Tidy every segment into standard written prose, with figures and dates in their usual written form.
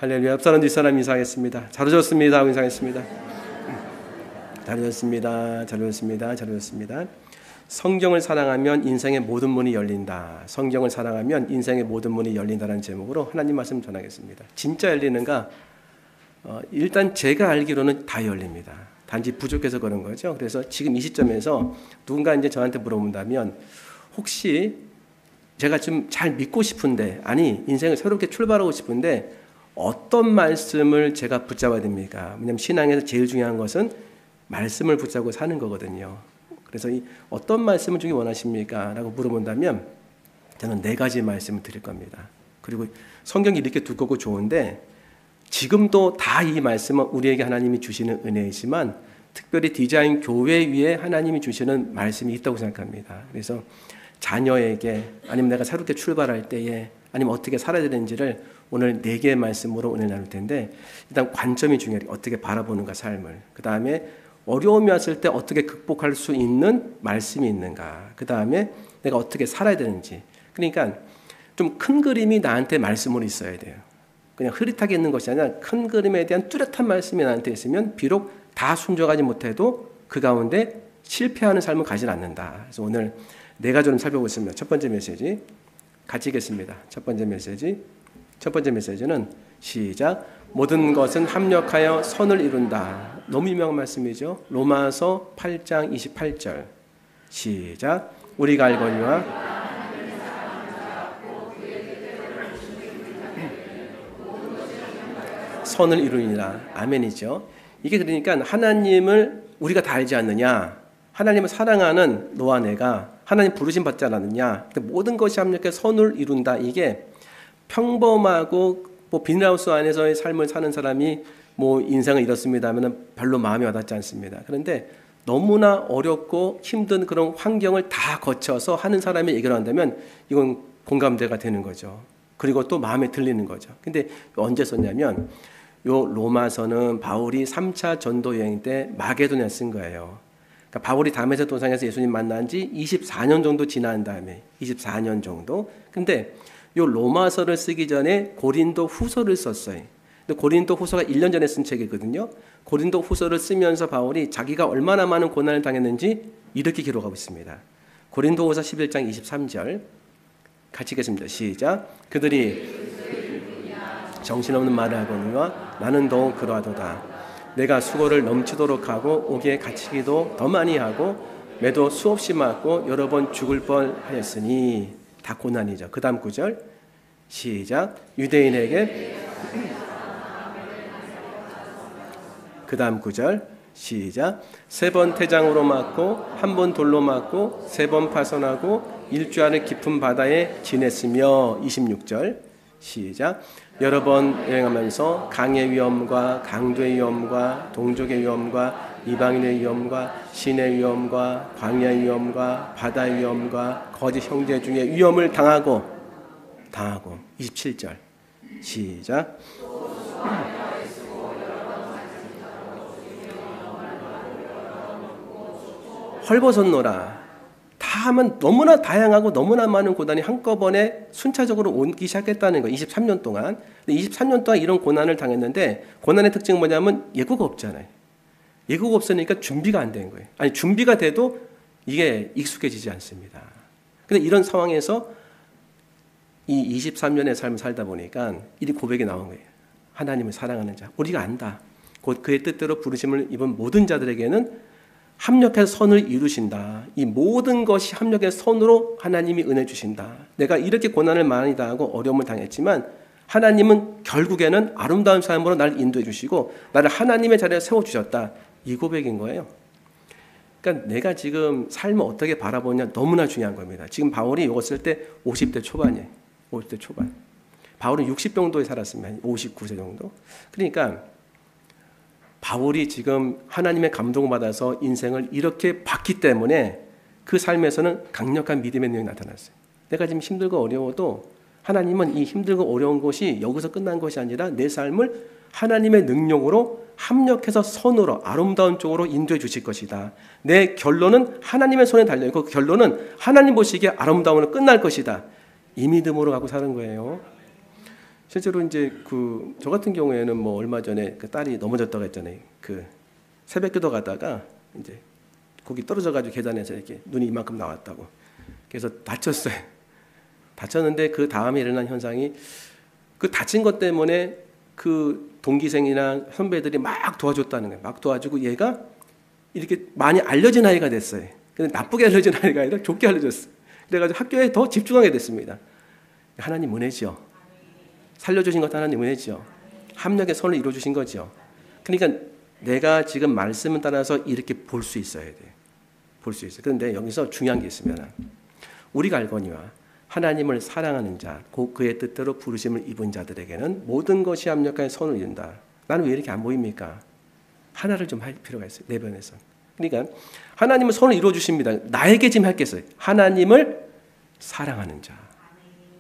할렐루야. 앞사람 뒷사람 인사하겠습니다. 잘 오셨습니다. 인사하겠습니다. 잘 오셨습니다. 잘 오셨습니다. 잘 오셨습니다. 성경을 사랑하면 인생의 모든 문이 열린다. 성경을 사랑하면 인생의 모든 문이 열린다는 제목으로 하나님 말씀 전하겠습니다. 진짜 열리는가? 일단 제가 알기로는 다 열립니다. 단지 부족해서 그런 거죠. 그래서 지금 이 시점에서 누군가 이제 저한테 물어본다면 혹시 제가 좀 잘 믿고 싶은데, 아니 인생을 새롭게 출발하고 싶은데 어떤 말씀을 제가 붙잡아야 됩니까? 왜냐하면 신앙에서 제일 중요한 것은 말씀을 붙잡고 사는 거거든요. 그래서 이 어떤 말씀을 주기 원하십니까? 라고 물어본다면 저는 4가지 말씀을 드릴 겁니다. 그리고 성경이 이렇게 두껍고 좋은데 지금도 다 이 말씀은 우리에게 하나님이 주시는 은혜이지만 특별히 디자인 교회 위에 하나님이 주시는 말씀이 있다고 생각합니다. 그래서 자녀에게 아니면 내가 새롭게 출발할 때에 아니면 어떻게 살아야 되는지를 오늘 4개의 말씀으로 오늘 나눌 텐데, 일단 관점이 중요해요. 어떻게 바라보는가 삶을. 그 다음에 어려움이 왔을 때 어떻게 극복할 수 있는 말씀이 있는가. 그 다음에 내가 어떻게 살아야 되는지. 그러니까 좀 큰 그림이 나한테 말씀으로 있어야 돼요. 그냥 흐릿하게 있는 것이 아니라 큰 그림에 대한 뚜렷한 말씀이 나한테 있으면 비록 다 순종하지 못해도 그 가운데 실패하는 삶을 가진 않는다. 그래서 오늘 4가지 좀 살펴보겠습니다. 첫 번째 메시지 같이 읽겠습니다. 첫 번째 메시지는 시작. 모든 것은 합력하여 선을 이룬다. 너무 유명한 말씀이죠. 로마서 8장 28절 시작. 우리가 알거니와 선을 이루니라. 아멘이죠. 이게 그러니까 하나님을 우리가 다 알지 않느냐, 하나님을 사랑하는 너와 내가 하나님 부르심 받지 않았느냐, 모든 것이 합력해 선을 이룬다. 이게 평범하고 비닐하우스 안에서의 삶을 사는 사람이 인생을 이뤘습니다 하면 별로 마음이 와닿지 않습니다. 그런데 너무나 어렵고 힘든 그런 환경을 다 거쳐서 하는 사람의 얘기를 한다면 이건 공감대가 되는 거죠. 그리고 또 마음에 들리는 거죠. 근데 언제 썼냐면 요 로마서는 바울이 3차 전도 여행 때 마게도냐에 쓴 거예요. 그러니까 바울이 다메섹 도상에서 예수님 만난 지 24년 정도 지난 다음에 24년 정도. 근데 요 로마서를 쓰기 전에 고린도 후서를 썼어요. 근데 고린도 후서가 1년 전에 쓴 책이거든요. 고린도 후서를 쓰면서 바울이 자기가 얼마나 많은 고난을 당했는지 이렇게 기록하고 있습니다. 고린도 후서 11장 23절 같이 읽겠습니다. 시작. 그들이 정신없는 말을 하거니와 나는 더욱 그러하도다. 내가 수고를 넘치도록 하고 옥에 갇히기도 더 많이 하고 매도 수없이 맞고 여러 번 죽을 뻔하였으니. 다 고난이죠. 그 다음 9절 시작. 유대인에게 그 다음 9절 시작. 3번 태장으로 맞고 1번 돌로 맞고 3번 파손하고 일주일을 깊은 바다에 지냈으며. 26절 시작. 여러 번 여행하면서 강의 위험과 강도의 위험과 동족의 위험과 이방인의 위험과 신의 위험과 광야의 위험과 바다의 위험과 거짓 형제 중에 위험을 당하고 27절 시작. 헐벗었노라. 다 하면 너무나 다양하고 너무나 많은 고난이 한꺼번에 순차적으로 오기 시작했다는 거예요. 23년 동안. 23년 동안 이런 고난을 당했는데 고난의 특징은 뭐냐면 예고가 없잖아요. 예고가 없으니까 준비가 안 된 거예요. 아니 준비가 돼도 이게 익숙해지지 않습니다. 근데 이런 상황에서 이 23년의 삶을 살다 보니까 이 고백이 나온 거예요. 하나님을 사랑하는 자, 우리가 안다. 곧 그의 뜻대로 부르심을 입은 모든 자들에게는 합력해서 선을 이루신다. 이 모든 것이 합력해서 선으로 하나님이 은혜 주신다. 내가 이렇게 고난을 많이 당하고 어려움을 당했지만 하나님은 결국에는 아름다운 삶으로 나를 인도해 주시고 나를 하나님의 자리에 세워주셨다. 이 고백인 거예요. 그러니까 내가 지금 삶을 어떻게 바라보냐 너무나 중요한 겁니다. 지금 바울이 이거 쓸 때 50대 초반이에요. 50대 초반. 바울은 60 정도에 살았습니다. 59세 정도. 그러니까 바울이 지금 하나님의 감동을 받아서 인생을 이렇게 봤기 때문에 그 삶에서는 강력한 믿음의 능력이 나타났어요. 내가 지금 힘들고 어려워도 하나님은 이 힘들고 어려운 것이 여기서 끝난 것이 아니라 내 삶을 하나님의 능력으로 합력해서 선으로 아름다운 쪽으로 인도해 주실 것이다. 내 결론은 하나님의 손에 달려있고 그 결론은 하나님 보시기에 아름다움으로 끝날 것이다. 이 믿음으로 가고 사는 거예요. 실제로 이제 저 같은 경우에는 뭐 얼마 전에 그 딸이 넘어졌다고 했잖아요. 그 새벽기도 가다가 이제 거기 떨어져가지고 계단에서 이렇게 눈이 이만큼 나왔다고. 그래서 다쳤어요. 다쳤는데 그 다음에 일어난 현상이 그 다친 것 때문에 그 동기생이나 선배들이 막 도와줬다는 거예요. 막 도와주고 얘가 이렇게 많이 알려진 아이가 됐어요. 근데 나쁘게 알려진 아이가 아니라 좋게 알려졌어요. 그래가지고 학교에 더 집중하게 됐습니다. 하나님 은혜죠. 살려주신 것도 하나님 은혜죠. 합력의 선을 이루어주신 거죠. 그러니까 내가 지금 말씀을 따라서 이렇게 볼 수 있어야 돼. 볼 수 있어요. 그런데 여기서 중요한 게 있습니다. 우리가 알거니와 하나님을 사랑하는 자, 그의 뜻대로 부르심을 입은 자들에게는 모든 것이 합력하여 선을 이룬다. 나는 왜 이렇게 안 보입니까? 하나를 좀 할 필요가 있어요. 내면에서. 그러니까 하나님은 선을 이루어주십니다. 나에게 지금 할 게 있어요. 하나님을 사랑하는 자.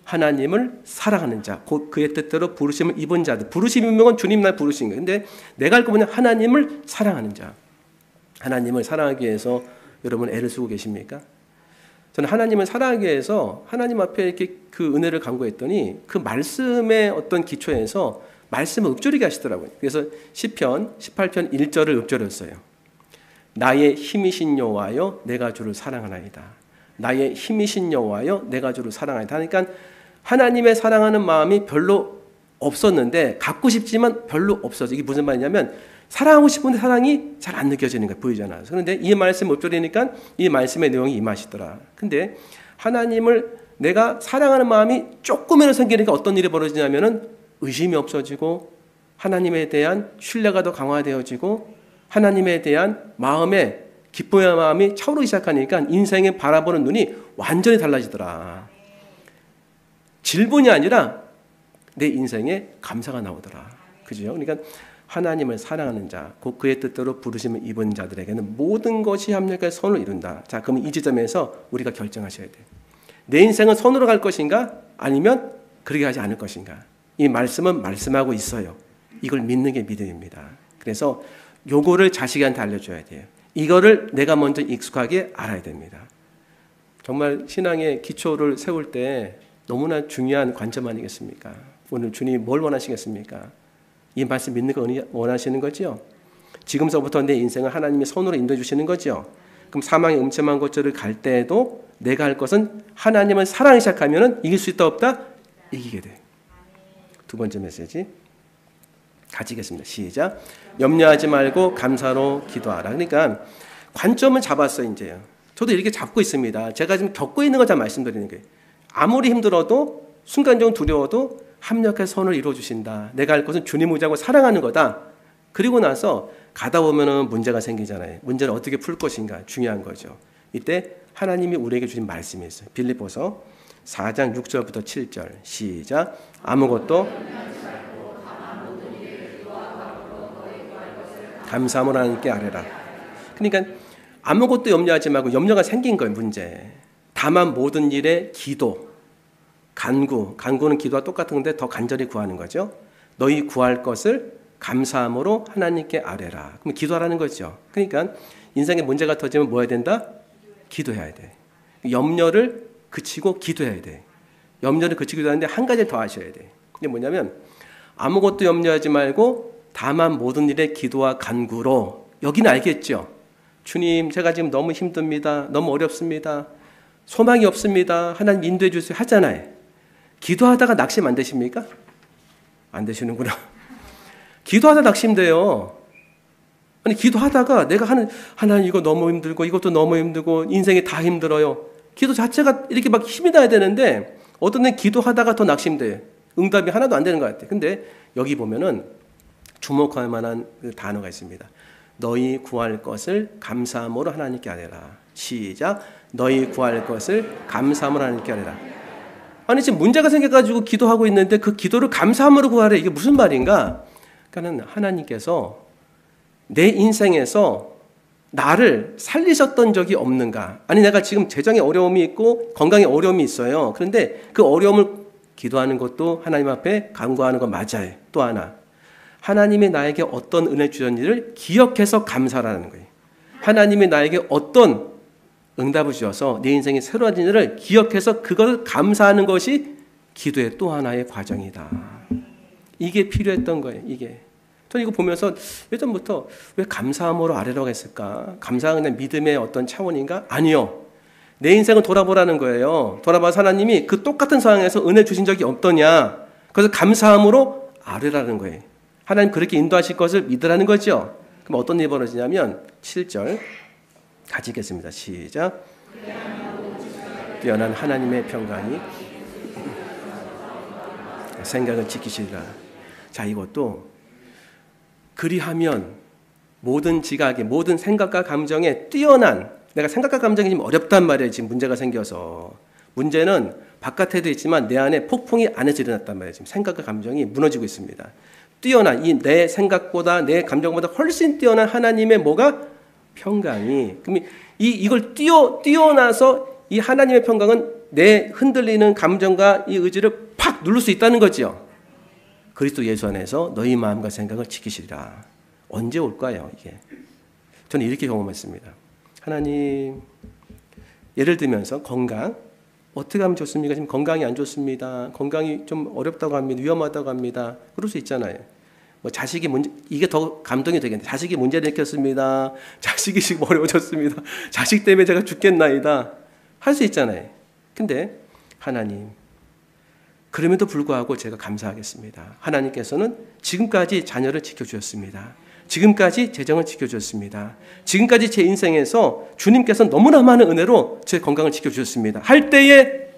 하나님을 사랑하는 자, 곧 그의 뜻대로 부르심을 입은 자들. 부르심인 건 주님 날 부르신 거예요. 근데 내가 할 거 뭐냐? 하나님을 사랑하는 자. 하나님을 사랑하기 위해서 여러분 애를 쓰고 계십니까? 저는 하나님을 사랑하기 위해서 하나님 앞에 이렇게 그 은혜를 간구했더니 그 말씀의 어떤 기초에서 말씀을 읊조리게 하시더라고요. 그래서 시편 18편 1절을 읊조렸어요. 나의 힘이신 여호와여 내가 주를 사랑하나이다. 나의 힘이신 여호와여 내가 주를 사랑하나이다. 그러니까 하나님의 사랑하는 마음이 별로 없었는데 갖고 싶지만 별로 없어져. 이게 무슨 말이냐면 사랑하고 싶은데 사랑이 잘 안 느껴지는 거예요. 보이지 않아요. 그런데 이 말씀을 읊조리니까 이 말씀의 내용이 임하시더라. 근데 하나님을 내가 사랑하는 마음이 조금이라도 생기니까 어떤 일이 벌어지냐면은 의심이 없어지고 하나님에 대한 신뢰가 더 강화되어지고 하나님에 대한 마음의 기쁨의 마음이 차오르기 시작하니까 인생에 바라보는 눈이 완전히 달라지더라. 질분이 아니라 내 인생에 감사가 나오더라. 그죠? 그러니까 하나님을 사랑하는 자, 곧 그의 뜻대로 부르심을 입은 자들에게는 모든 것이 합력하여 선을 이룬다. 자, 그럼 이 지점에서 우리가 결정하셔야 돼요. 내 인생은 선으로 갈 것인가? 아니면 그렇게 하지 않을 것인가? 이 말씀은 말씀하고 있어요. 이걸 믿는 게 믿음입니다. 그래서 요거를 자식한테 알려줘야 돼요. 이거를 내가 먼저 익숙하게 알아야 됩니다. 정말 신앙의 기초를 세울 때 너무나 중요한 관점 아니겠습니까? 오늘 주님이 뭘 원하시겠습니까? 이 말씀 믿는 거 원하시는 거죠? 지금서부터 내 인생을 하나님의 손으로 인도해 주시는 거죠? 그럼 사망의 음침한 곳들을 갈 때에도 내가 할 것은 하나님을 사랑하기 시작하면 이길 수 있다 없다? 이기게 돼. 두 번째 메시지 가지겠습니다. 시작. 염려하지 말고 감사로 기도하라. 그러니까 관점을 잡았어요. 이제요. 저도 이렇게 잡고 있습니다. 제가 지금 겪고 있는 걸 잘 말씀드리는 거예요. 아무리 힘들어도 순간적으로 두려워도 합력의 선을 이루어주신다. 내가 할 것은 주님 의지하고 사랑하는 거다. 그리고 나서 가다 보면은 문제가 생기잖아요. 문제를 어떻게 풀 것인가 중요한 거죠. 이때 하나님이 우리에게 주신 말씀이 있어요. 빌립보서 4장 6절부터 7절 시작. 아무것도 감사함으로 하나님께 아뢰라. 그러니까 아무것도 염려하지 말고 염려가 생긴 거예요. 문제. 다만 모든 일에 기도, 간구는 기도와 똑같은 건데 더 간절히 구하는 거죠. 너희 구할 것을 감사함으로 하나님께 아뢰라. 그럼 기도하라는 거죠. 그러니까 인생에 문제가 터지면 뭐 해야 된다? 기도해야 돼. 염려를 그치고 기도해야 돼. 염려를 그치고 기도하는데 한 가지 더 하셔야 돼. 이게 뭐냐면 아무것도 염려하지 말고 다만 모든 일에 기도와 간구로. 여기는 알겠죠? 주님, 제가 지금 너무 힘듭니다. 너무 어렵습니다. 소망이 없습니다. 하나님 인도해 주세요. 하잖아요. 기도하다가 낙심 안 되십니까? 안 되시는구나. 기도하다 낙심돼요. 아니 기도하다가 내가 하나님 이거 너무 힘들고 이것도 너무 힘들고 인생이 다 힘들어요. 기도 자체가 이렇게 막 힘이 나야 되는데 어떤 데 기도하다가 더 낙심돼. 응답이 하나도 안 되는 것 같아. 근데 여기 보면은 주목할 만한 그 단어가 있습니다. 너희 구할 것을 감사함으로 하나님께 아뢰라. 시작. 너희 구할 것을 감사함으로 하나님께 아뢰라. 아니 지금 문제가 생겨가지고 기도하고 있는데 그 기도를 감사함으로 구하래. 이게 무슨 말인가? 그러니까 하나님께서 내 인생에서 나를 살리셨던 적이 없는가? 아니 내가 지금 재정에 어려움이 있고 건강에 어려움이 있어요. 그런데 그 어려움을 기도하는 것도 하나님 앞에 간구하는 거 맞아요. 또 하나 하나님이 나에게 어떤 은혜 주셨는지를 기억해서 감사하라는 거예요. 하나님이 나에게 어떤 응답을 주셔서 내 인생이 새로워진 일을 기억해서 그것을 감사하는 것이 기도의 또 하나의 과정이다. 이게 필요했던 거예요. 이게. 저는 이거 보면서 예전부터 왜 감사함으로 아래라고 했을까? 감사는 그냥 믿음의 어떤 차원인가? 아니요. 내 인생을 돌아보라는 거예요. 돌아봐서 하나님이 그 똑같은 상황에서 은혜 주신 적이 없더냐? 그래서 감사함으로 아뢰라는 거예요. 하나님 그렇게 인도하실 것을 믿으라는 거죠. 그럼 어떤 일이 벌어지냐면 7절 같이 읽겠습니다. 시작. 뛰어난 하나님의 평강이 생각을 지키시리라. 자, 이것도 그리하면 모든 지각에, 모든 생각과 감정에 뛰어난, 내가 생각과 감정이 좀 어렵단 말이에요. 지금 문제가 생겨서. 문제는 바깥에도 있지만 내 안에 폭풍이 안에서 일어났단 말이에요. 지금 생각과 감정이 무너지고 있습니다. 뛰어난, 이 내 생각보다, 내 감정보다 훨씬 뛰어난 하나님의 뭐가? 평강이. 그럼 이걸 뛰어나서 이 하나님의 평강은 내 흔들리는 감정과 이 의지를 팍 누를 수 있다는 거죠. 그리스도 예수 안에서 너희 마음과 생각을 지키시리라. 언제 올까요, 이게? 저는 이렇게 경험했습니다. 하나님, 예를 들면서 건강, 어떻게 하면 좋습니까? 지금 건강이 안 좋습니다. 건강이 좀 어렵다고 합니다. 위험하다고 합니다. 그럴 수 있잖아요. 뭐 자식이 문제, 이게 더 감동이 되겠네. 자식이 문제를 일으켰습니다. 자식이 지금 어려워졌습니다. 자식 때문에 제가 죽겠나이다. 할 수 있잖아요. 근데 하나님, 그럼에도 불구하고 제가 감사하겠습니다. 하나님께서는 지금까지 자녀를 지켜주셨습니다. 지금까지 재정을 지켜주셨습니다. 지금까지 제 인생에서 주님께서 너무나 많은 은혜로 제 건강을 지켜주셨습니다. 할 때에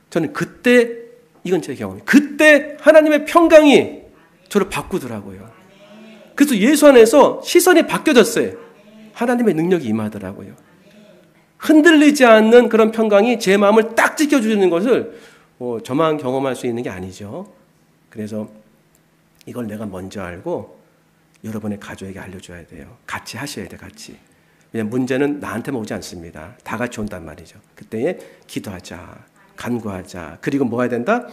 저는 그때, 이건 제 경험이에요. 그때 하나님의 평강이 저를 바꾸더라고요. 그래서 예수 안에서 시선이 바뀌어졌어요. 하나님의 능력이 임하더라고요. 흔들리지 않는 그런 평강이 제 마음을 딱 지켜주는 것을 저만 경험할 수 있는 게 아니죠. 그래서 이걸 내가 먼저 알고 여러분의 가족에게 알려줘야 돼요. 같이 하셔야 돼요. 같이. 왜냐하면 문제는 나한테만 오지 않습니다. 다 같이 온단 말이죠. 그때에 기도하자, 간구하자. 그리고 뭐 해야 된다?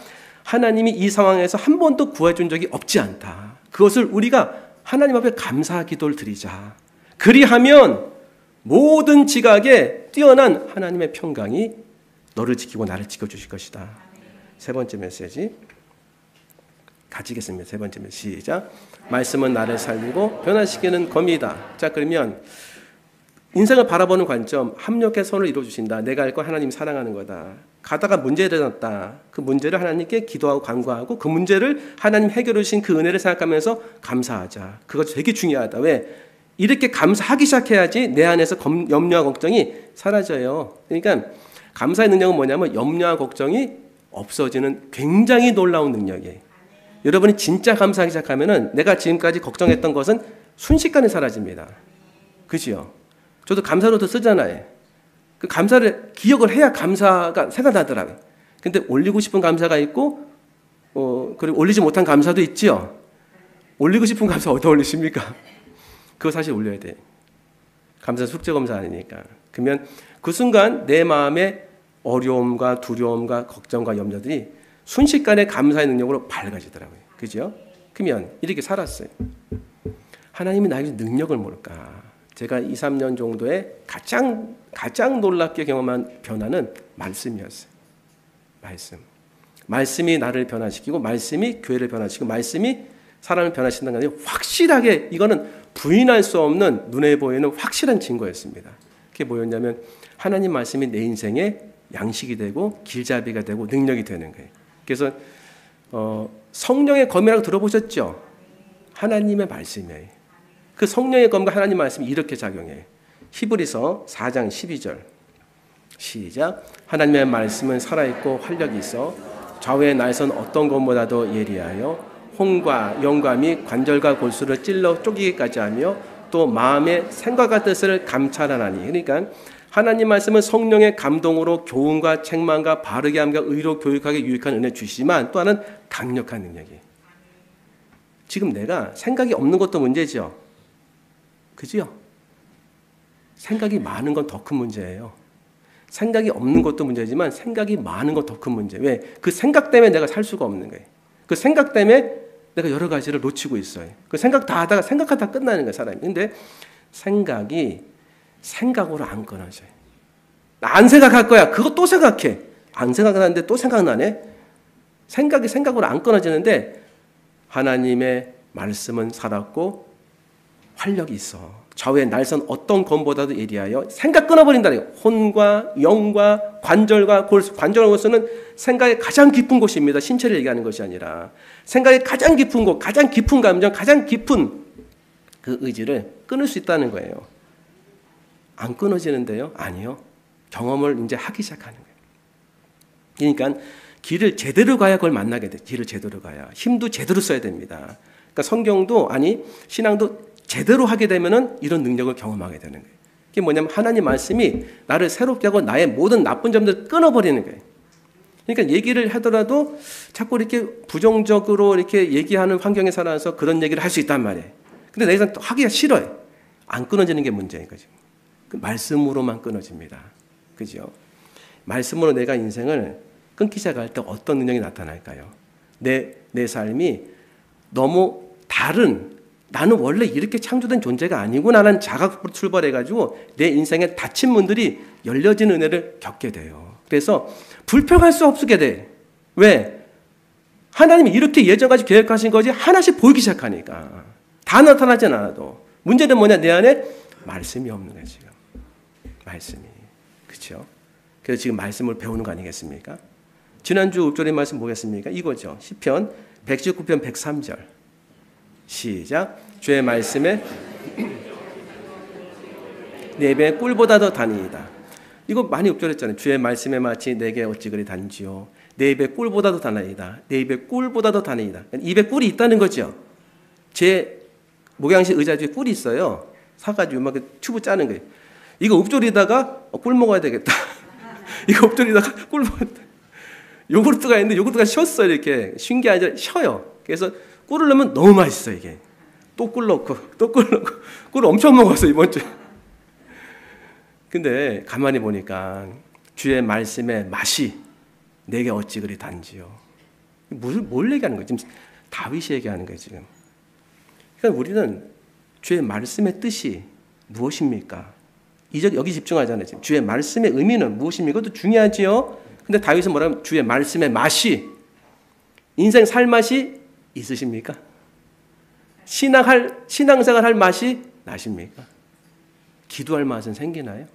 하나님이 이 상황에서 한 번도 구해준 적이 없지 않다. 그것을 우리가 하나님 앞에 감사 기도를 드리자. 그리하면 모든 지각에 뛰어난 하나님의 평강이 너를 지키고 나를 지켜주실 것이다. 세 번째 메시지 같이 읽겠습니다. 세 번째 메시지 시작. 말씀은 나를 살리고 변화시키는 검이다. 자, 그러면 인생을 바라보는 관점, 합력의 선을 이루어주신다. 내가 알 거 하나님 사랑하는 거다. 가다가 문제가 일어났다. 그 문제를 하나님께 기도하고 간구하고 그 문제를 하나님 해결해 주신 그 은혜를 생각하면서 감사하자. 그것이 되게 중요하다. 왜? 이렇게 감사하기 시작해야지 내 안에서 염려와 걱정이 사라져요. 그러니까 감사의 능력은 뭐냐면 염려와 걱정이 없어지는 굉장히 놀라운 능력이에요. 여러분이 진짜 감사하기 시작하면은 내가 지금까지 걱정했던 것은 순식간에 사라집니다. 그죠? 저도 감사로도 쓰잖아요. 그 감사를 기억을 해야 감사가 생각나더라고요. 근데 올리고 싶은 감사가 있고, 그리고 올리지 못한 감사도 있죠. 올리고 싶은 감사 어디다 올리십니까? 그거 사실 올려야 돼. 감사 숙제 검사 아니니까. 그러면 그 순간 내 마음의 어려움과 두려움과 걱정과 염려들이 순식간에 감사의 능력으로 밝아지더라고요. 그죠? 그러면 이렇게 살았어요. 하나님이 나에게 능력을 뭘까? 제가 2, 3년 정도에 가장 놀랍게 경험한 변화는 말씀이었어요. 말씀이 나를 변화시키고 말씀이 교회를 변화시키고 말씀이 사람을 변화시킨다는 게 확실하게 이거는 부인할 수 없는 눈에 보이는 확실한 증거였습니다. 그게 뭐였냐면 하나님 말씀이 내 인생의 양식이 되고 길잡이가 되고 능력이 되는 거예요. 그래서 성령의 검이라고 들어보셨죠? 하나님의 말씀이에요. 그 성령의 검과 하나님 말씀이 이렇게 작용해요. 히브리서 4장 12절 시작. 하나님의 말씀은 살아있고 활력이 있어 좌우의 날선 어떤 것보다도 예리하여 혼과 영감이 관절과 골수를 찔러 쪼개기까지 하며 또 마음의 생각과 뜻을 감찰하나니. 그러니까 하나님 말씀은 성령의 감동으로 교훈과 책망과 바르게 함과 의로 교육하게 유익한 은혜 주시지만 또 하나는 강력한 능력이에요. 지금 내가 생각이 없는 것도 문제죠. 그죠? 생각이 많은 건 더 큰 문제예요. 생각이 없는 것도 문제지만 생각이 많은 건 더 큰 문제. 왜? 그 생각 때문에 내가 살 수가 없는 거예요. 그 생각 때문에 내가 여러 가지를 놓치고 있어요. 그 생각 다 하다가 생각하다 끝나는 거예요, 사람이. 근데 생각이 생각으로 안 끊어져요. 나 안 생각할 거야. 그거 또 생각해. 안 생각하는데 또 생각나네. 생각이 생각으로 안 끊어지는데 하나님의 말씀은 살았고 활력이 있어. 좌우의 날선 어떤 검보다도 예리하여 생각 끊어버린다는 거예요. 혼과 영과 관절과 관절로서는 생각의 가장 깊은 곳입니다. 신체를 얘기하는 것이 아니라 생각의 가장 깊은 곳, 가장 깊은 감정, 가장 깊은 그 의지를 끊을 수 있다는 거예요. 안 끊어지는데요? 아니요. 경험을 이제 하기 시작하는 거예요. 그러니까 길을 제대로 가야 그걸 만나게 돼. 길을 제대로 가야. 힘도 제대로 써야 됩니다. 그러니까 성경도 신앙도 제대로 하게 되면은 이런 능력을 경험하게 되는 거예요. 그게 뭐냐면 하나님 말씀이 나를 새롭게 하고 나의 모든 나쁜 점들을 끊어버리는 거예요. 그러니까 얘기를 하더라도 자꾸 이렇게 부정적으로 이렇게 얘기하는 환경에 살아서 그런 얘기를 할 수 있단 말이에요. 근데 내가 하기가 싫어요. 안 끊어지는 게 문제인 거죠. 그 말씀으로만 끊어집니다. 그죠? 말씀으로 내가 인생을 끊기 시작할 때 어떤 능력이 나타날까요? 내 삶이 너무 다른, 나는 원래 이렇게 창조된 존재가 아니구나라는 자각으로 출발해가지고 내 인생에 닫힌 문들이 열려진 은혜를 겪게 돼요. 그래서 불평할 수 없게 돼. 왜? 하나님이 이렇게 예전까지 계획하신 거지 하나씩 보이기 시작하니까. 다 나타나진 않아도. 문제는 뭐냐? 내 안에 말씀이 없는 거예요, 지금. 말씀이. 그렇죠? 그래서 지금 말씀을 배우는 거 아니겠습니까? 지난주 읍조리 말씀 뭐겠습니까? 이거죠. 시편 119편 103절. 시작. 주의 말씀에 내 입에 꿀보다 더 단이다. 이거 많이 읍조렸잖아요. 주의 말씀에 마치 내게 어찌 그리 단지요. 내 입에 꿀보다 더 단이다. 내 입에 꿀보다 더 단이다. 입에 꿀이 있다는 거죠. 제 목양식 의자 뒤에 꿀이 있어요. 사가지고 막 튜브 짜는 거예요. 이거 읍조리다가 꿀 먹어야 되겠다. 이거 읍조리다가 꿀 먹어야 돼. 요구르트가 있는데 요구르트가 쉬었어요. 이렇게 쉰 게 아니라 쉬어요. 그래서 꿀을 넣으면 너무 맛있어 이게. 또 꿀 넣고 또 꿀 넣고 꿀을 엄청 먹었어 이번 주에. 근데 가만히 보니까 주의 말씀의 맛이 내게 어찌 그리 단지요. 뭘 얘기하는 거예요? 지금 다윗이 얘기하는 거예요 지금. 그러니까 우리는 주의 말씀의 뜻이 무엇입니까? 여기 집중하잖아요. 지금. 주의 말씀의 의미는 무엇입니까? 그것도 중요하지요. 근데 다윗은 뭐라면 주의 말씀의 맛이, 인생 살 맛이 있으십니까? 신앙생활 할 맛이 나십니까? 기도할 맛은 생기나요?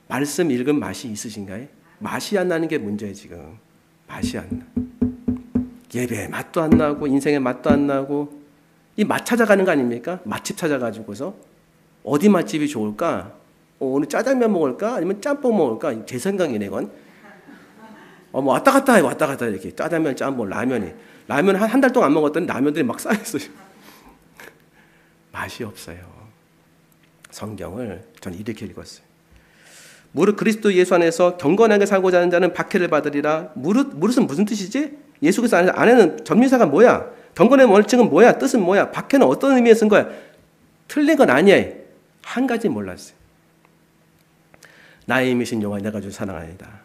말씀 읽은 맛이 있으신가요? 맛이 안 나는 게 문제예요 지금. 맛이 안 나. 예배의 맛도 안 나고 인생의 맛도 안 나고 이 맛 찾아가는 거 아닙니까? 맛집 찾아가지고서 어디 맛집이 좋을까? 오늘 짜장면 먹을까? 아니면 짬뽕 먹을까? 제 생각이네 이건. 뭐 왔다 갔다 해 왔다 갔다 이렇게 짜장면, 짬뽕, 라면 한 달 동안 안 먹었더니 라면들이 막 쌓였어요. 맛이 없어요. 성경을 전 이렇게 읽었어요. 무릇 그리스도 예수 안에서 경건하게 살고자 하는 자는 박해를 받으리라. 무릇은 무슨 뜻이지? 예수 그리스도 안에는 전미사가 뭐야? 경건의 원칙은 뭐야? 뜻은 뭐야? 박해는 어떤 의미에 쓴 거야? 틀린 건 아니야. 한 가지 몰랐어요. 나의 힘이신 여호와 내가 주 사랑하리다.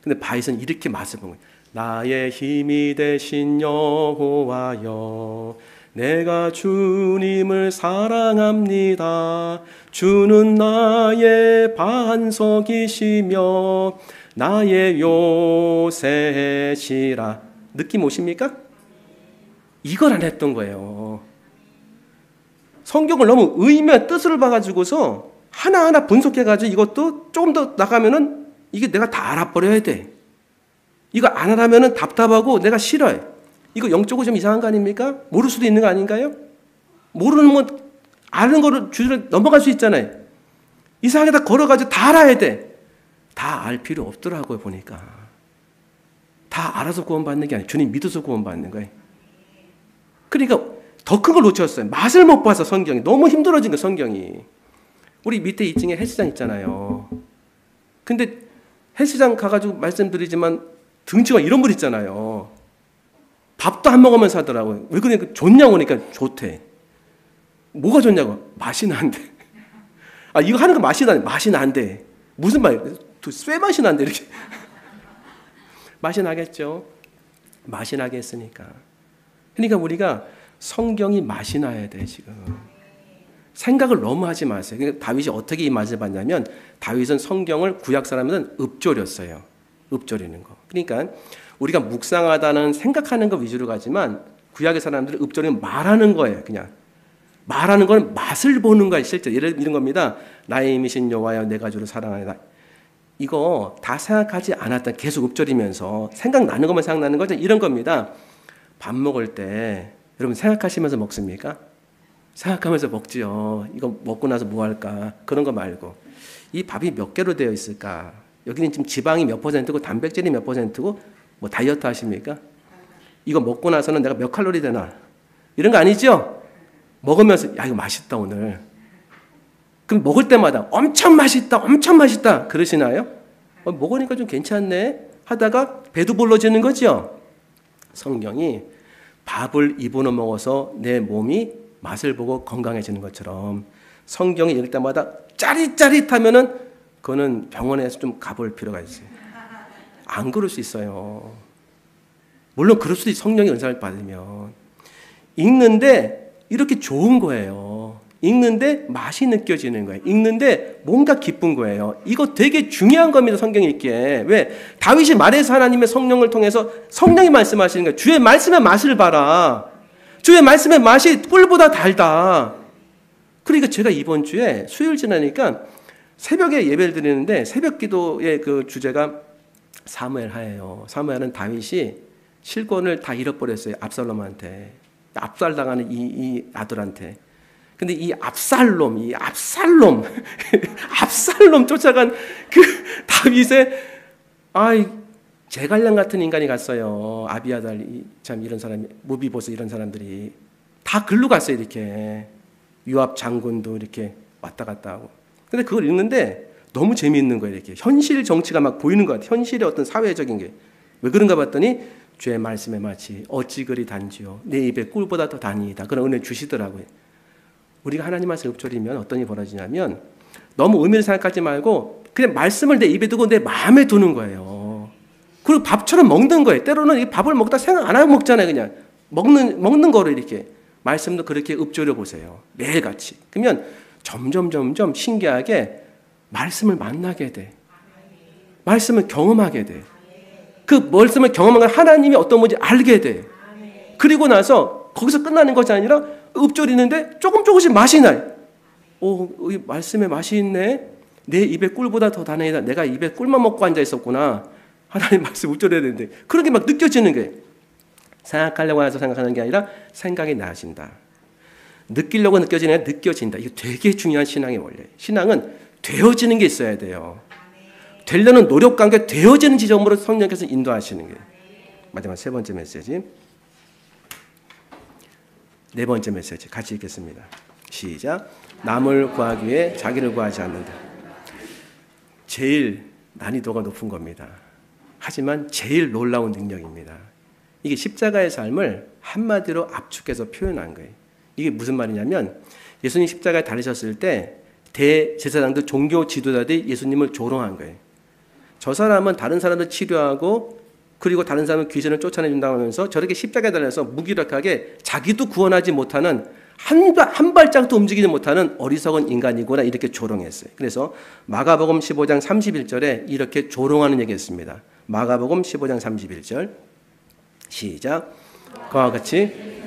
근데 바윗은 이렇게 맛을 본 거예요. 나의 힘이 되신 여호와여 내가 주님을 사랑합니다. 주는 나의 반석이시며 나의 요새시라. 느낌 오십니까? 이걸 안 했던 거예요. 성경을 너무 의미와 뜻을 봐가지고서 하나하나 분석해가지고 이것도 조금 더 나가면은 이게 내가 다 알아버려야 돼. 이거 안 하려면은 답답하고 내가 싫어요. 이거 영적으로 좀 이상한 거 아닙니까? 모를 수도 있는 거 아닌가요? 모르는 뭐 아는 거를 주로 넘어갈 수 있잖아요. 이상하게 다 걸어가지고 다 알아야 돼. 다 알 필요 없더라고요 보니까. 다 알아서 구원받는 게 아니에요. 주님 믿어서 구원받는 거예요. 그러니까 더 큰 걸 놓쳤어요. 맛을 못 봐서 성경이. 너무 힘들어진 거예요 성경이. 우리 밑에 2층에 헬스장 있잖아요. 근데 헬스장 가가지고 말씀드리지만 등치가 이런 분 있잖아요. 밥도 안 먹으면서 하더라고요. 왜 그러니까 좋냐고 그러니까 좋대. 뭐가 좋냐고. 맛이 난대. 아 이거 하는 거 맛이 난대. 무슨 말? 쇠 맛이 난대 이렇게. 맛이 나겠죠. 맛이 나게 했으니까. 그러니까 우리가 성경이 맛이 나야 돼 지금. 생각을 너무 하지 마세요. 그러니까 다윗이 어떻게 이 맛을 봤냐면 다윗은 성경을 구약 사람들은 읍조렸어요. 읊조리는 거. 그러니까 우리가 묵상하다는 생각하는 거 위주로 가지만 구약의 사람들은 읊조리는 말하는 거예요. 그냥 말하는 건 맛을 보는 거예요. 실제 예를 들면 이런 겁니다. 나의 이미신 여호와여 내가 주를 사랑하다. 이거 다 생각하지 않았다. 계속 읊조리면서 생각나는 것만 생각나는 거죠. 이런 겁니다. 밥 먹을 때 여러분 생각하시면서 먹습니까? 생각하면서 먹지요. 이거 먹고 나서 뭐 할까? 그런 거 말고 이 밥이 몇 개로 되어 있을까? 여기는 지금 지방이 몇 %고 단백질이 몇 %고 뭐 다이어트 하십니까? 이거 먹고 나서는 내가 몇 칼로리 되나? 이런 거 아니죠? 먹으면서 야 이거 맛있다 오늘. 그럼 먹을 때마다 엄청 맛있다 엄청 맛있다 그러시나요? 먹으니까 좀 괜찮네 하다가 배도 불러지는 거죠. 성경이 밥을 입으로 먹어서 내 몸이 맛을 보고 건강해지는 것처럼 성경이 읽을 때마다 짜릿짜릿하면은 그거는 병원에서 좀 가볼 필요가 있어요. 안 그럴 수 있어요. 물론 그럴 수도 있어요. 성령의 은사를 받으면. 읽는데 이렇게 좋은 거예요. 읽는데 맛이 느껴지는 거예요. 읽는데 뭔가 기쁜 거예요. 이거 되게 중요한 겁니다. 성경 읽기에. 왜? 다윗이 말해서 하나님의 성령을 통해서 성령이 말씀하시는 거예요. 주의 말씀의 맛을 봐라. 주의 말씀의 맛이 꿀보다 달다. 그러니까 제가 이번 주에 수요일 지나니까 새벽에 예배를 드리는데 새벽 기도의 그 주제가 사무엘하예요. 사무엘은 다윗이 실권을 다 잃어버렸어요. 압살롬한테. 압살당하는 이 아들한테. 근데 이 압살롬 쫓아간 그 다윗의 제갈량 같은 인간이 갔어요. 아비아달 참 이런 사람이 무비보스 이런 사람들이 다 글로 갔어요. 이렇게 요압 장군도 이렇게 왔다 갔다 하고. 근데 그걸 읽는데 너무 재미있는 거예요. 이렇게 현실 정치가 막 보이는 것 같아요. 현실의 어떤 사회적인 게 왜 그런가 봤더니 주의 말씀에 마치 어찌 그리 단지요 내 입에 꿀보다 더 단이다. 그런 은혜 주시더라고요. 우리가 하나님 말씀 읊조리면 어떤 일이 벌어지냐면 너무 의미를 생각하지 말고 그냥 말씀을 내 입에 두고 내 마음에 두는 거예요. 그리고 밥처럼 먹는 거예요. 때로는 이 밥을 먹다 생각 안 하고 먹잖아요. 그냥 먹는 거를 이렇게 말씀도 그렇게 읊조려 보세요. 매일같이. 그러면 점점 신기하게 말씀을 만나게 돼. 말씀을 경험하게 돼. 그 말씀을 경험한 하나님이 어떤 분인지 알게 돼. 그리고 나서 거기서 끝나는 것이 아니라 읊조리는데 조금씩 맛이 나요. 이 말씀에 맛이 있네. 내 입에 꿀보다 더 다행이다. 내가 입에 꿀만 먹고 앉아 있었구나. 하나님 말씀 읊조려야 되는데 그런 게 막 느껴지는 거예요. 생각하려고 해서 생각하는 게 아니라 생각이 나아진다. 느끼려고 느껴지는 게 느껴진다. 이거 되게 중요한 신앙의 원리예요. 신앙은 되어지는 게 있어야 돼요. 되려는 노력 관계 되어지는 지점으로 성령께서 인도하시는 게. 마지막 세 번째 메시지. 네 번째 메시지 같이 읽겠습니다. 시작. 남을 구하기 위해 자기를 구하지 않는다. 제일 난이도가 높은 겁니다. 하지만 제일 놀라운 능력입니다. 이게 십자가의 삶을 한마디로 압축해서 표현한 거예요. 이게 무슨 말이냐면 예수님 십자가에 달리셨을 때 대제사장들 종교 지도자들이 예수님을 조롱한 거예요. 저 사람은 다른 사람들 치료하고 그리고 다른 사람은 귀신을 쫓아내준다고 하면서 저렇게 십자가에 달려서 무기력하게 자기도 구원하지 못하는 한 발짝도 움직이지 못하는 어리석은 인간이구나 이렇게 조롱했어요. 그래서 마가복음 15장 31절에 이렇게 조롱하는 얘기했습니다. 마가복음 15장 31절 시작. 그와 같이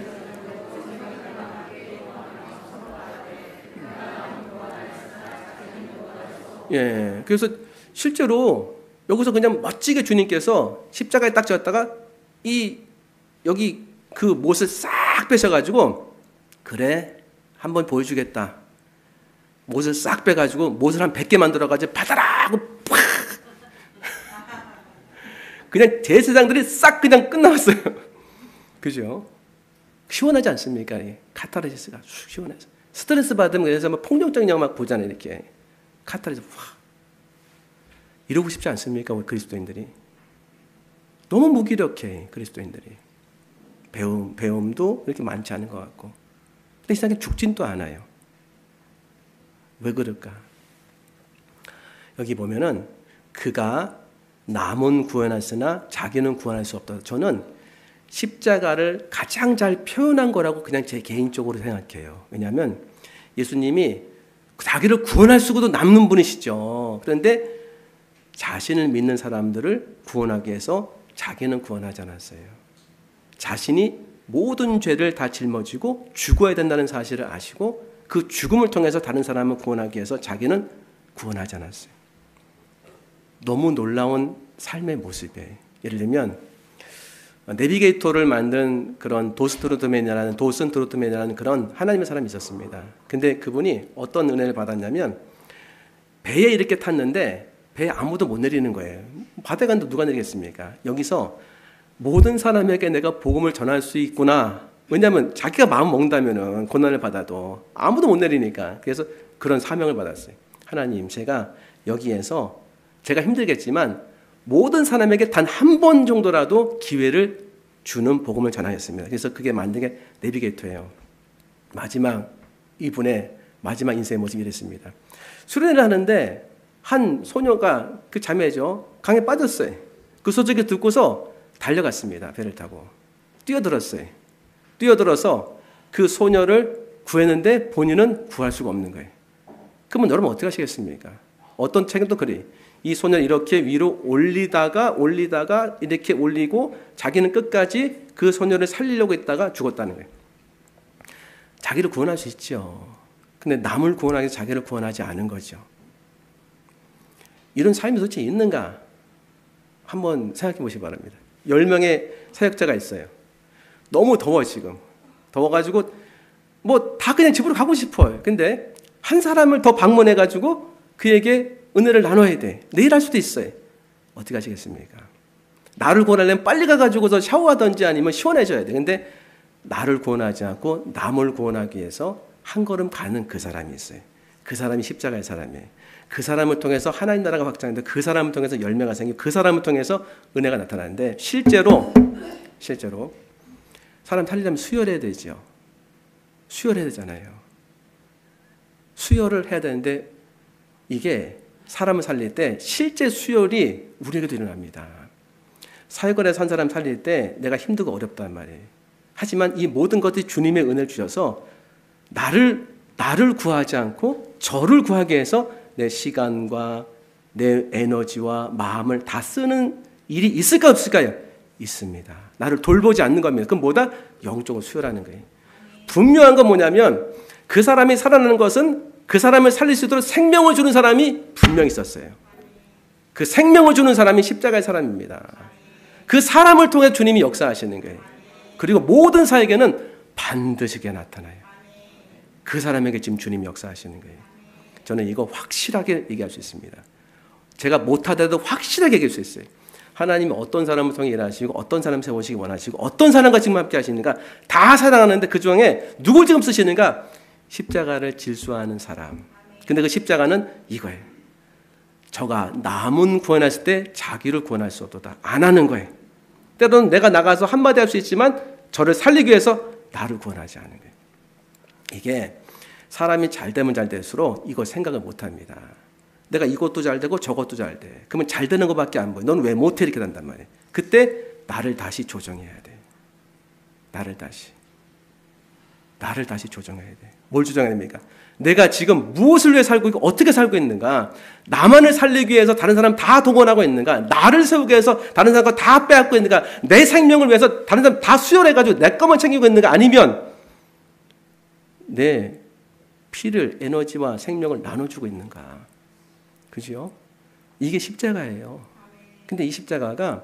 그래서 실제로 여기서 그냥 멋지게 주님께서 십자가에 딱 졌다가 여기 그 못을 싹 빼셔가지고 그래 한번 보여주겠다. 못을 싹 빼가지고 못을 한 100개 만들어가지고 받아라 하고 팍 그냥 제사장들이 싹 그냥 끝나왔어요. 그죠? 시원하지 않습니까? 카타르시스가 시원해서 스트레스 받으면 그래서 막 폭력적인 영화 막 보잖아요. 이렇게 카타르시스 확 이러고 싶지 않습니까? 우리 그리스도인들이 너무 무기력해. 그리스도인들이 배움도 이렇게 많지 않은 것 같고 근데 이 세상에 죽진 또 않아요. 왜 그럴까? 여기 보면은 그가 남은 구원하으나 자기는 구원할 수 없다. 저는 십자가를 가장 잘 표현한 거라고 그냥 제 개인적으로 생각해요. 왜냐하면 예수님이 자기를 구원할 수도 남는 분이시죠. 그런데 자신을 믿는 사람들을 구원하기 위해서 자기는 구원하지 않았어요. 자신이 모든 죄를 다 짊어지고 죽어야 된다는 사실을 아시고 그 죽음을 통해서 다른 사람을 구원하기 위해서 자기는 구원하지 않았어요. 너무 놀라운 삶의 모습이에요. 예를 들면 내비게이터를 만든 그런 도슨 트로트맨이라는 그런 하나님의 사람이 있었습니다. 근데 그분이 어떤 은혜를 받았냐면 배에 이렇게 탔는데 배에 아무도 못 내리는 거예요. 바다에 갔는데 누가 내리겠습니까? 여기서 모든 사람에게 내가 복음을 전할 수 있구나. 왜냐하면 자기가 마음 먹는다면 고난을 받아도 아무도 못 내리니까. 그래서 그런 사명을 받았어요. 하나님, 제가 여기에서 제가 힘들겠지만 모든 사람에게 단 한 번 정도라도 기회를 주는 복음을 전하였습니다. 그래서 그게 만든 게 내비게이터예요. 이분의 마지막 인생의 모습이 이랬습니다. 수련회를 하는데 한 소녀가 그 자매죠. 강에 빠졌어요. 그 소식을 듣고서 달려갔습니다. 배를 타고. 뛰어들어서 그 소녀를 구했는데 본인은 구할 수가 없는 거예요. 그러면 여러분 어떻게 하시겠습니까? 어떤 책임도 그래. 이 소녀를 이렇게 위로 올리다가 이렇게 올리고 자기는 끝까지 그 소녀를 살리려고 했다가 죽었다는 거예요. 자기를 구원할 수 있죠. 근데 남을 구원하기 위해서 자기를 구원하지 않은 거죠. 이런 삶이 도대체 있는가? 한번 생각해 보시기 바랍니다. 10명의 사역자가 있어요. 너무 더워 지금. 더워가지고 뭐 다 그냥 집으로 가고 싶어요. 근데 한 사람을 더 방문해가지고 그에게 은혜를 나눠야 돼. 내일 할 수도 있어요. 어떻게 하시겠습니까? 나를 구원하려면 빨리 가가지고서 샤워하든지 아니면 시원해져야 돼. 근데 나를 구원하지 않고 남을 구원하기 위해서 한 걸음 가는 그 사람이 있어요. 그 사람이 십자가의 사람이에요. 그 사람을 통해서 하나님 나라가 확장되는데 그 사람을 통해서 열매가 생기고 그 사람을 통해서 은혜가 나타나는데 실제로 사람 살리려면 수혈해야 되죠. 수혈해야 되잖아요. 수혈을 해야 되는데 이게 사람을 살릴 때 실제 수혈이 우리에게도 일어납니다. 사역원에서 한 사람 살릴 때 내가 힘들고 어렵단 말이에요. 하지만 이 모든 것들이 주님의 은혜를 주셔서 나를 구하지 않고 저를 구하기 위해서 내 시간과 내 에너지와 마음을 다 쓰는 일이 있을까 없을까요? 있습니다. 나를 돌보지 않는 겁니다. 그럼 뭐다? 영적으로 수혈하는 거예요. 분명한 건 뭐냐면 그 사람이 살아나는 것은 그 사람을 살릴 수 있도록 생명을 주는 사람이 분명히 있었어요. 그 생명을 주는 사람이 십자가의 사람입니다. 그 사람을 통해 주님이 역사하시는 거예요. 그리고 모든 사역에는 반드시 그게 나타나요. 그 사람에게 지금 주님이 역사하시는 거예요. 저는 이거 확실하게 얘기할 수 있습니다. 제가 못하더라도 확실하게 얘기할 수 있어요. 하나님이 어떤 사람을 통해 일하시고 어떤 사람 세우시기 원하시고 어떤 사람과 지금 함께 하시는가 다 사랑하는데 그 중에 누굴 지금 쓰시는가? 십자가를 질수하는 사람. 근데 그 십자가는 이거예요. 저가 남은 구원했을 때 자기를 구원할 수 없도다. 안 하는 거예요. 때로는 내가 나가서 한마디 할 수 있지만 저를 살리기 위해서 나를 구원하지 않는 거예요. 이게 사람이 잘 되면 잘 될수록 이거 생각을 못 합니다. 내가 이것도 잘 되고 저것도 잘 돼. 그러면 잘 되는 것밖에 안 보여. 넌 왜 못해? 이렇게 된단 말이에요. 그때 나를 다시 조정해야 돼. 나를 다시 조정해야 돼. 뭘 조정해야 됩니까? 내가 지금 무엇을 위해 살고 있고 어떻게 살고 있는가? 나만을 살리기 위해서 다른 사람 다 동원하고 있는가? 나를 세우기 위해서 다른 사람 거 다 빼앗고 있는가? 내 생명을 위해서 다른 사람 다 수혈해가지고 내 것만 챙기고 있는가? 아니면 내 피를, 에너지와 생명을 나눠주고 있는가? 그죠? 이게 십자가예요. 근데 이 십자가가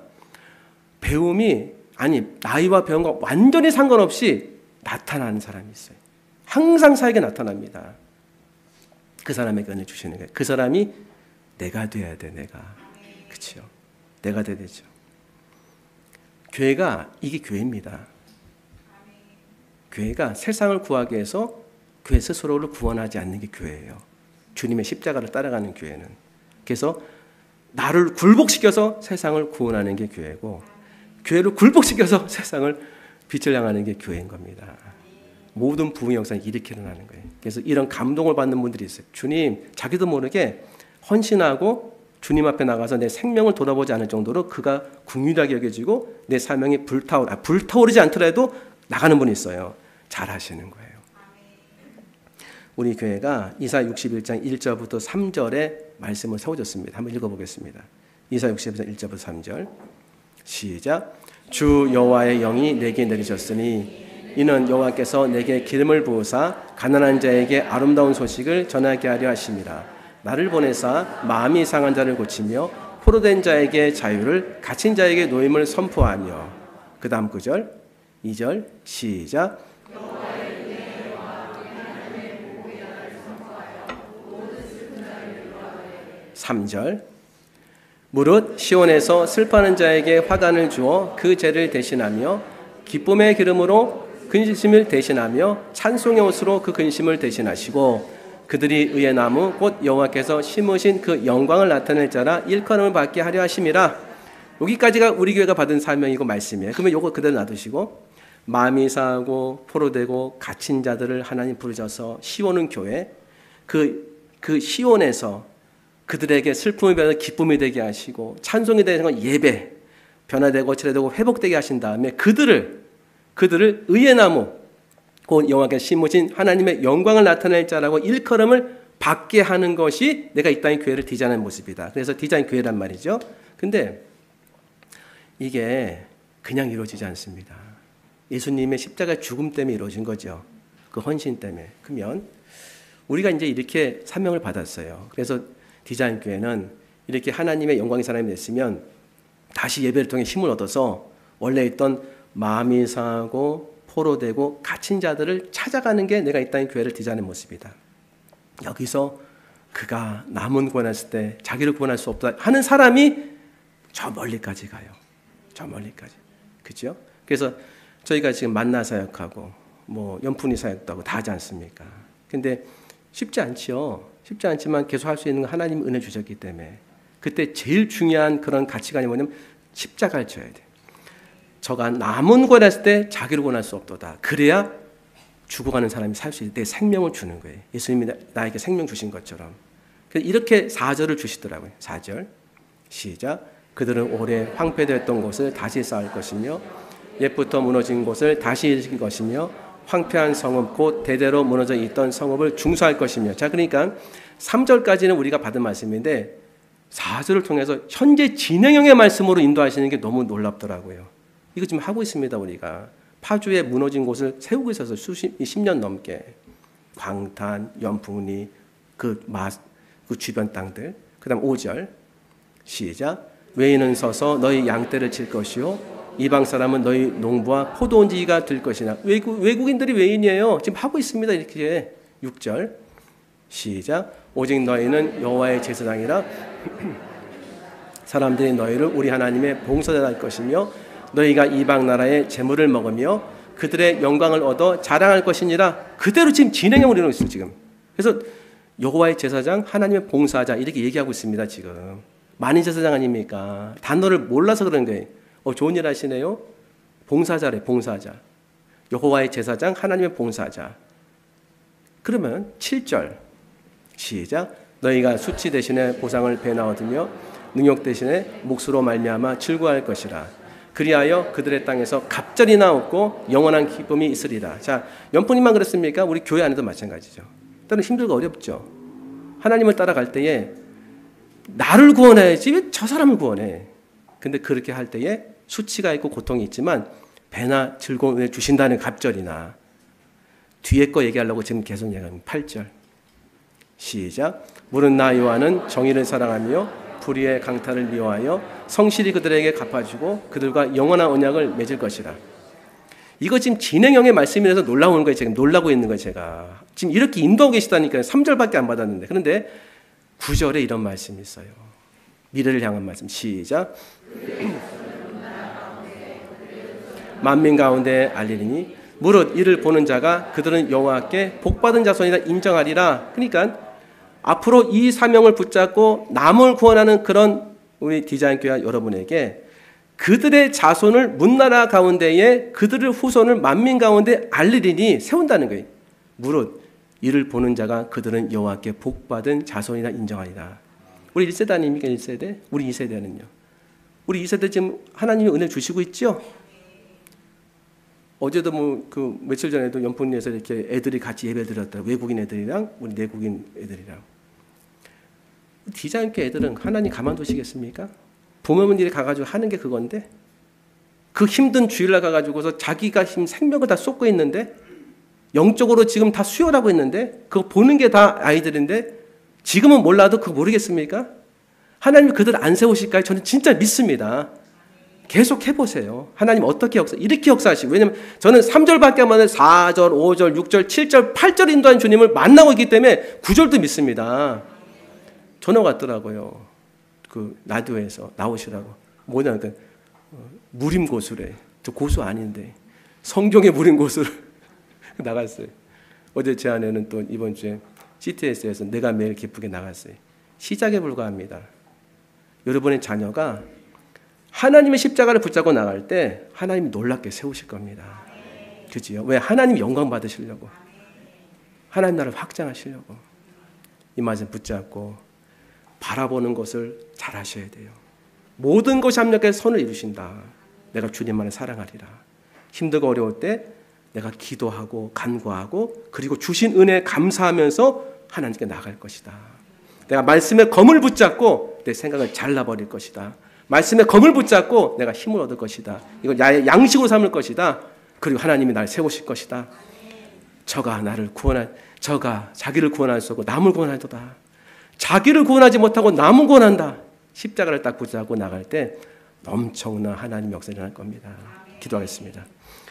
나이와 배움과 완전히 상관없이 나타나는 사람이 있어요. 항상 사역에 나타납니다. 그 사람에게 은혜 주시는 거예요. 그 사람이 내가 돼야 돼, 내가. 그렇죠? 내가 돼야 되죠. 이게 교회입니다. 교회가 세상을 구하기 위해서 교회 스스로를 구원하지 않는 게 교회예요. 주님의 십자가를 따라가는 교회는. 그래서 나를 굴복시켜서 세상을 구원하는 게 교회고 교회를 굴복시켜서 세상을 빛을 향하는 게 교회인 겁니다. 모든 부흥의 역사는 이렇게 일어나는 거예요. 그래서 이런 감동을 받는 분들이 있어요. 주님, 자기도 모르게 헌신하고 주님 앞에 나가서 내 생명을 돌아보지 않을 정도로 그가 긍휼하게 여겨지고 내 사명이 불타오르지 않더라도 나가는 분이 있어요. 잘 하시는 거예요. 우리 교회가 이사야 61장 1절부터 3절에 말씀을 세워줬습니다. 한번 읽어보겠습니다. 이사야 60에서 1절부터 3절. 시작. 주 여호와의 영이 내게 내리셨으니 이는 여호와께서 내게 기름을 부으사 가난한 자에게 아름다운 소식을 전하게 하려 하심이라. 나를 보내사 마음이 상한 자를 고치며 포로된 자에게 자유를, 갇힌 자에게 노임을 선포하며. 그 다음 구절 2절 시작. 3절. 무릇 시온에서 슬퍼하는 자에게 화관을 주어 그 죄를 대신하며 기쁨의 기름으로 근심을 대신하며 찬송의 옷으로 그 근심을 대신하시고 그들이 의의 나무 곧 여호와께서 심으신 그 영광을 나타낼 자라 일컬음을 받게 하려 하심이라. 여기까지가 우리 교회가 받은 사명이고 말씀이에요. 그러면 요거 그대로 놔두시고 마음이 상하고 포로되고 갇힌 자들을 하나님 부르셔서 시온은 교회, 그 시온에서 그들에게 슬픔이 변해서 기쁨이 되게 하시고 찬송이 되는 건 예배, 변화되고 치료되고 회복되게 하신 다음에 그들을 의의 나무 곧 여호와께서 심으신 하나님의 영광을 나타낼 자라고 일컬음을 받게 하는 것이 내가 이 땅의 교회를 디자인하는 모습이다. 그래서 디자인 교회란 말이죠. 근데 이게 그냥 이루어지지 않습니다. 예수님의 십자가 죽음 때문에 이루어진 거죠. 그 헌신 때문에. 그러면 우리가 이제 이렇게 사명을 받았어요. 그래서 디자인 교회는 이렇게 하나님의 영광의 사람이 됐으면 다시 예배를 통해 힘을 얻어서 원래 있던 마음이 상하고 포로되고 갇힌 자들을 찾아가는 게 내가 이 땅의 교회를 디자인하는 모습이다. 여기서 그가 남은 구원했을 때 자기를 구원할 수 없다 하는 사람이 저 멀리까지 가요. 저 멀리까지. 그죠? 그래서 저희가 지금 만나 사역하고 뭐 연fun이 사역도 하고 다 하지 않습니까? 근데 쉽지 않지요. 쉽지 않지만 계속 할 수 있는 건 하나님 은혜 주셨기 때문에 그때 제일 중요한 그런 가치관이 뭐냐면 십자가를 져야 돼. 저가 남은 구원했을 때 자기를 구원할 수 없도다. 그래야 죽어가는 사람이 살 수 있는 내 생명을 주는 거예요. 예수님이 나에게 생명 주신 것처럼. 이렇게 4절을 주시더라고요. 4절 시작. 그들은 오래 황폐되었던 곳을 다시 쌓을 것이며 옛부터 무너진 곳을 다시 일으킬 것이며 황폐한 성읍 곧 대대로 무너져 있던 성읍을 중수할 것이며. 자, 그러니까 3절까지는 우리가 받은 말씀인데 4절을 통해서 현재 진행형의 말씀으로 인도하시는 게 너무 놀랍더라고요. 이거 지금 하고 있습니다. 우리가 파주에 무너진 곳을 세우고 있어서 10년 넘게 광탄, 연풍리, 그 주변 땅들. 그 다음 5절 시작. 외인은 서서 너희 양떼를 칠 것이요 이방 사람은 너희 농부와 포도원지기가 될 것이나. 외국인들이 외인이에요. 지금 하고 있습니다. 이렇게. 6절 시작. 오직 너희는 여호와의 제사장이라 사람들이 너희를 우리 하나님의 봉사자라 할 것이며 너희가 이방 나라의 재물을 먹으며 그들의 영광을 얻어 자랑할 것이니라. 그대로 지금 진행형으로 이루고 있어요. 지금. 그래서 여호와의 제사장, 하나님의 봉사자 이렇게 얘기하고 있습니다. 지금. 만인 제사장 아닙니까? 단어를 몰라서 그런 거예요. 좋은 일 하시네요. 봉사자래, 봉사자. 여호와의 제사장, 하나님의 봉사자. 그러면 7절 시작. 너희가 수치 대신에 보상을 배나 얻으며 능욕 대신에 몫으로 말미암아 즐거워할 것이라. 그리하여 그들의 땅에서 갑절이나 없고 영원한 기쁨이 있으리라. 자, 연포님만 그렇습니까? 우리 교회 안에도 마찬가지죠. 때로는 힘들고 어렵죠. 하나님을 따라갈 때에 나를 구원해야지 왜 저 사람을 구원해? 근데 그렇게 할 때에 수치가 있고 고통이 있지만 배나 즐거움을 주신다는 갑절이나. 뒤에 거 얘기하려고 지금 계속 얘기합니다. 8절 시작. 무릇 나 요한은 정의를 사랑하며 불의의 강탈을 미워하여 성실히 그들에게 갚아주고 그들과 영원한 언약을 맺을 것이라. 이거 지금 진행형의 말씀이라서 놀라우는 거예요. 지금 놀라고 있는 거예요. 제가 지금 이렇게 인도하고 계시다니까요. 3절밖에 안 받았는데. 그런데 9절에 이런 말씀이 있어요. 미래를 향한 말씀 시작. 만민 가운데 알리리니 무릇 이를 보는 자가 그들은 여호와께 복받은 자손이라 인정하리라. 그러니까 앞으로 이 사명을 붙잡고 남을 구원하는 그런 우리 디자인 교회 여러분에게 그들의 자손을 문나라 가운데에 그들의 후손을 만민 가운데 알리리니 세운다는 거예요. 무릇 이를 보는 자가 그들은 여호와께 복받은 자손이라 인정하리라. 우리 1세대 아닙니까? 1세대? 우리 2세대는요. 우리 2세대 지금 하나님이 은혜 주시고 있죠? 어제도 며칠 전에도 연풍리에서 이렇게 애들이 같이 예배 드렸더라고요. 외국인 애들이랑 우리 내국인 애들이랑. 디자인교 애들은 하나님 가만두시겠습니까? 부모님들이 가가지고 하는 게 그건데, 그 힘든 주일날 가가지고서 자기가 생명을 다 쏟고 있는데, 영적으로 지금 다 수혈하고 있는데, 그거 보는 게 다 아이들인데, 지금은 몰라도 그거 모르겠습니까? 하나님이 그들 안 세우실까요? 저는 진짜 믿습니다. 계속 해보세요. 하나님 어떻게 이렇게 역사하시고. 왜냐면 저는 3절밖에 안 하면 4절, 5절, 6절, 7절, 8절 인도하는 주님을 만나고 있기 때문에 9절도 믿습니다. 전화가 왔더라고요. 그 라디오에서 나오시라고. 뭐냐, 그러니까 무림 고수래. 저 고수 아닌데. 성경의 무림 고수를 나갔어요. 어제 제 아내는 또 이번 주에 CTS에서 내가 매일 기쁘게 나갔어요. 시작에 불과합니다. 여러분의 자녀가 하나님의 십자가를 붙잡고 나갈 때 하나님이 놀랍게 세우실 겁니다. 그지요? 왜? 하나님 영광 받으시려고. 하나님 나라를 확장하시려고. 이 말씀 붙잡고 바라보는 것을 잘 하셔야 돼요. 모든 것이 합력해서 선을 이루신다. 내가 주님만을 사랑하리라. 힘들고 어려울 때 내가 기도하고 간구하고 그리고 주신 은혜에 감사하면서 하나님께 나갈 것이다. 내가 말씀의 검을 붙잡고 내 생각을 잘라버릴 것이다. 말씀의 검을 붙잡고 내가 힘을 얻을 것이다. 이걸 나의 양식으로 삼을 것이다. 그리고 하나님이 나를 세우실 것이다. 저가 자기를 구원할 수 없고 남을 구원하도다. 자기를 구원하지 못하고 남을 구원한다. 십자가를 딱 붙잡고 나갈 때 엄청난 하나님 역사가 일어날 겁니다. 기도하겠습니다.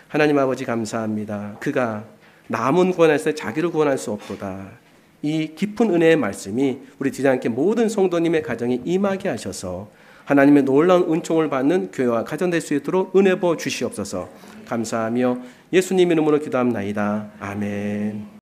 하나님 아버지 감사합니다. 그가 남은 구원할 때 자기를 구원할 수 없도다. 이 깊은 은혜의 말씀이 우리 디자인께 모든 성도님의 가정에 임하게 하셔서 하나님의 놀라운 은총을 받는 교회와 가정 될 수 있도록 은혜 부어 주시옵소서. 감사하며 예수님 이름으로 기도합나이다. 아멘.